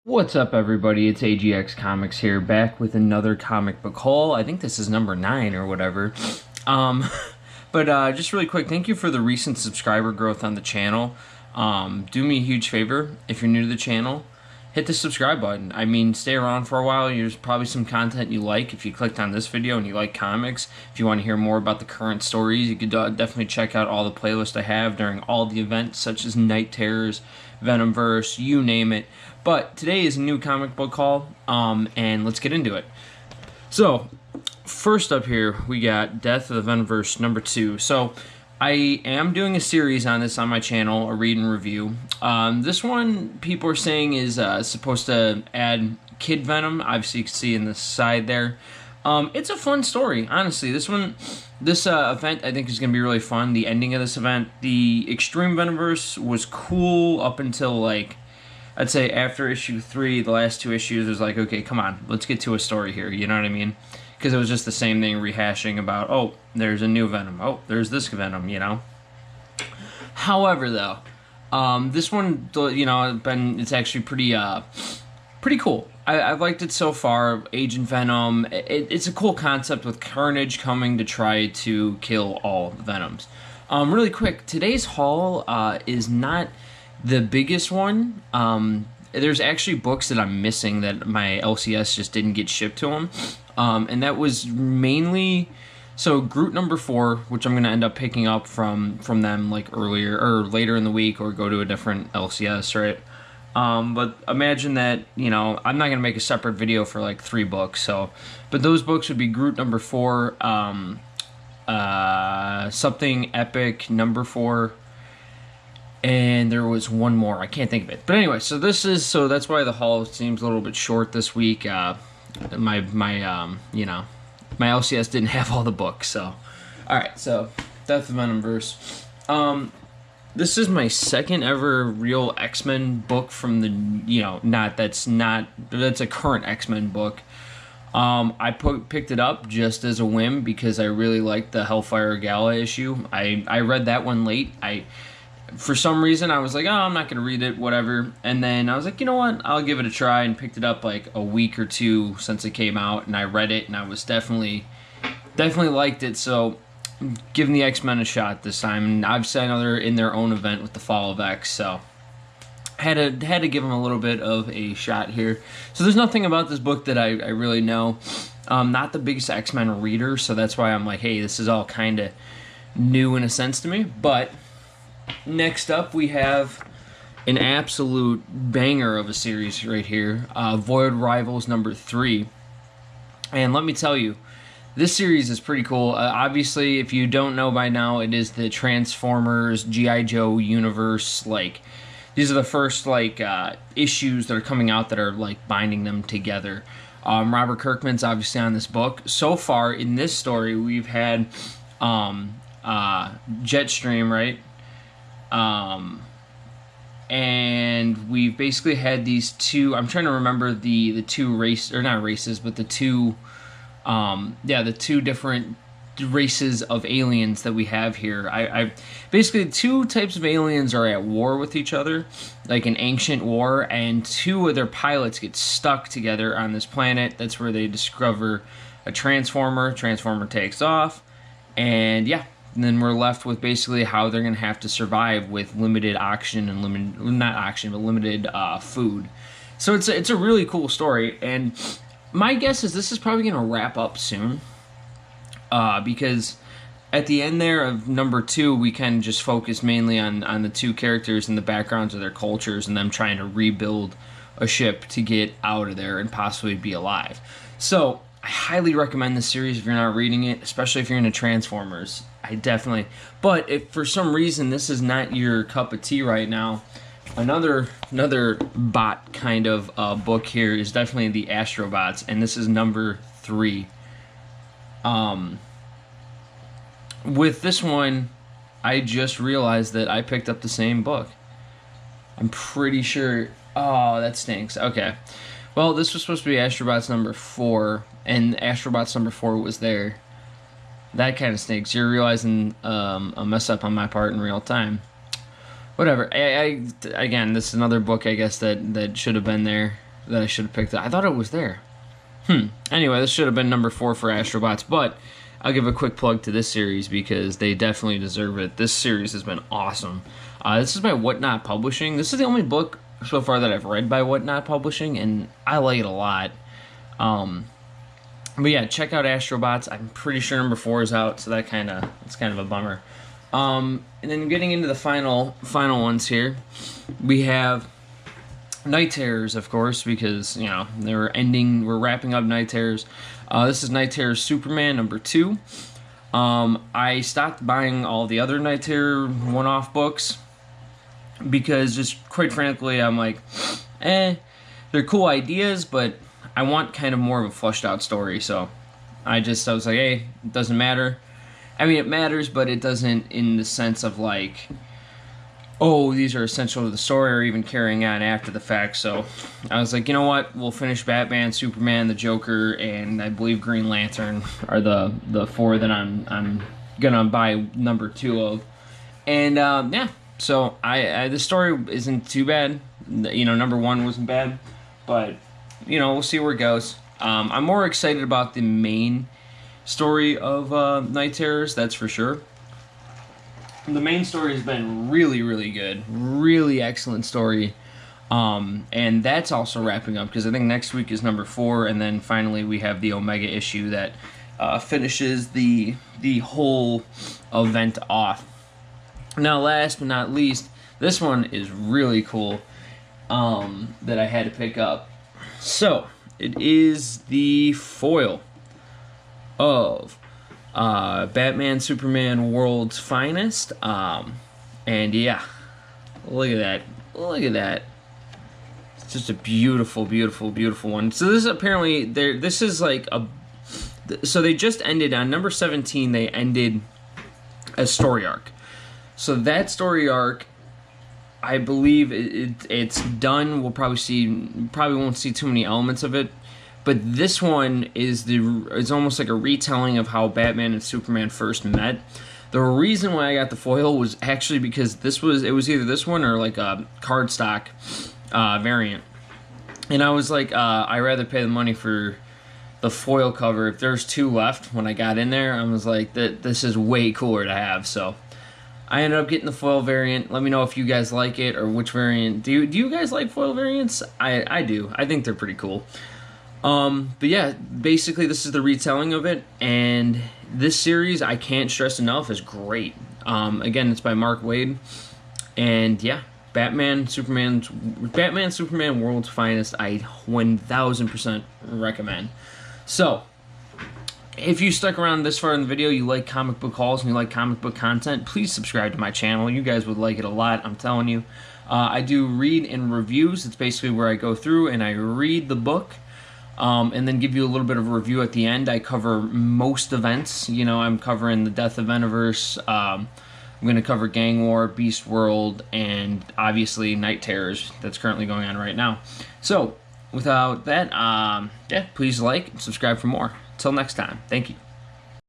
What's up, everybody? It's AGX Comics here, back with another comic book haul. I think this is number 9 or whatever. Um, just really quick, thank you for the recent subscriber growth on the channel. Do me a huge favor, if you're new to the channel, hit the subscribe button. I mean, stay around for a while. There's probably some content you like if you clicked on this video and you like comics. If you want to hear more about the current stories, you could definitely check out all the playlists I have during all the events, such as Night Terrors, Venomverse, you name it. But today is a new comic book haul, and let's get into it. So, first up here, we got Death of the Venomverse number 2. So, I am doing a series on this on my channel, a read and review. This one, people are saying, is supposed to add Kid Venom. Obviously, you can see in the side there. It's a fun story, honestly. This event, I think, is going to be really fun. The ending of this event, the Extreme Venomverse was cool up until, like, I'd say after issue 3, the last 2 issues was like, okay, come on, let's get to a story here, you know what I mean? Because it was just the same thing rehashing about, oh, there's a new Venom, oh, there's this Venom, you know? However, though, this one, you know, it's actually pretty cool. I've liked it so far. Agent Venom, it's a cool concept with Carnage coming to try to kill all Venoms. Really quick, today's haul is not the biggest one. There's actually books that I'm missing that my LCS just didn't get shipped to them. And that was mainly, so Groot number 4, which I'm going to end up picking up from them like earlier or later in the week, or go to a different LCS, right? But imagine that, you know, I'm not going to make a separate video for like 3 books, so, but those books would be Groot number 4, something epic number 4, and there was one more, I can't think of it. But anyway, so that's why the haul seems a little bit short this week. You know, my LCS didn't have all the books, so. Alright, so, Death of Venomverse. This is my second ever real X-Men book from the, you know, that's a current X-Men book. I picked it up just as a whim because I really liked the Hellfire Gala issue. I read that one late. For some reason, I was like, oh, I'm not going to read it, whatever. And then I was like, you know what, I'll give it a try, and picked it up like a week or 2 since it came out, and I read it, and I was definitely liked it, so giving the X-Men a shot this time. And obviously, I know they're in their own event with the Fall of X, so had to give them a little bit of a shot here. So there's nothing about this book that I really know. Not the biggest X-Men reader, so that's why I'm like, hey, this is all kind of new in a sense to me, but next up, we have an absolute banger of a series right here, Void Rivals number 3. And let me tell you, this series is pretty cool. Obviously, if you don't know by now, it is the Transformers, G.I. Joe universe. Like, these are the first, like, issues that are coming out that are, like, binding them together. Robert Kirkman's obviously on this book. So far, in this story, we've had Jetstream, right? And we've basically had these two, I'm trying to remember the two not races, but the two different races of aliens that we have here. I basically, 2 types of aliens are at war with each other, like an ancient war, and 2 of their pilots get stuck together on this planet. That's where they discover a Transformer takes off, and yeah. And then we're left with basically how they're going to have to survive with limited oxygen and limited food. So it's a really cool story, and my guess is this is probably going to wrap up soon, because at the end there of number 2, we kind of just focus mainly on the 2 characters and the backgrounds of their cultures and them trying to rebuild a ship to get out of there and possibly be alive. So I highly recommend this series if you're not reading it, especially if you're into Transformers. But if for some reason this is not your cup of tea right now, another bot kind of book here is definitely the Astrobots, and this is number 3. With this one, I just realized that I picked up the same book. I'm pretty sure. Oh, that stinks. Okay. Well, this was supposed to be Astrobots number 4, and Astrobots number 4 was there. That kind of stinks. You're realizing a mess up on my part in real time. Whatever. Again, this is another book, I guess, that should have been there. that I should have picked up. I thought it was there. Anyway, this should have been number 4 for Astrobots, but I'll give a quick plug to this series because they definitely deserve it. This series has been awesome. This is by Whatnot Publishing. This is the only book so far that I've read by Whatnot Publishing, and I like it a lot. But yeah, check out Astrobots. I'm pretty sure number 4 is out, so it's kind of a bummer. And then getting into the final ones here, we have Night Terrors, of course, because you know we're wrapping up Night Terrors. This is Night Terrors Superman number 2. I stopped buying all the other Night Terror one-off books because, just quite frankly, I'm like, they're cool ideas, but I want kind of more of a fleshed out story. So I was like, hey, it doesn't matter. I mean, it matters, but it doesn't in the sense of like, oh, these are essential to the story or even carrying on after the fact. So I was like, you know what? We'll finish Batman, Superman, the Joker, and I believe Green Lantern are the 4 that I'm gonna buy number 2 of. And yeah, so the story isn't too bad. You know, number 1 wasn't bad, but you know, we'll see where it goes. I'm more excited about the main story of Night Terrors, that's for sure. The main story has been really, really good. Really excellent story. And that's also wrapping up, because I think next week is number 4, and then finally we have the Omega issue that finishes the whole event off. Now, last but not least, this one is really cool that I had to pick up. So, it is the foil of Batman, Superman, World's Finest. And yeah, look at that. Look at that. It's just a beautiful, beautiful, beautiful one. So this is apparently, this is like so they just ended, on number 17, they ended a story arc. So that story arc, I believe it's done. We'll probably won't see too many elements of it. But this one is it's almost like a retelling of how Batman and Superman first met. The reason why I got the foil was actually because it was either this one or like a cardstock variant. And I was like, I'd rather pay the money for the foil cover. If there's 2 left when I got in there, I was like, this is way cooler to have. So I ended up getting the foil variant. Let me know if you guys like it or which variant. Do you guys like foil variants? I do. I think they're pretty cool. But yeah, basically this is the retelling of it, and this series, I can't stress enough, is great. Again, it's by Mark Waid, and yeah, Batman, Superman, World's Finest, I 1000% recommend. So, if you stuck around this far in the video, you like comic book hauls and you like comic book content, please subscribe to my channel. You guys would like it a lot, I'm telling you. I do read and reviews. It's basically where I go through and I read the book, and then give you a little bit of a review at the end. I cover most events. You know, I'm covering the Death of Eventiverse. I'm going to cover Gang War, Beast World, and obviously Night Terrors that's currently going on right now. So, without that, yeah, please like and subscribe for more. Until next time, thank you.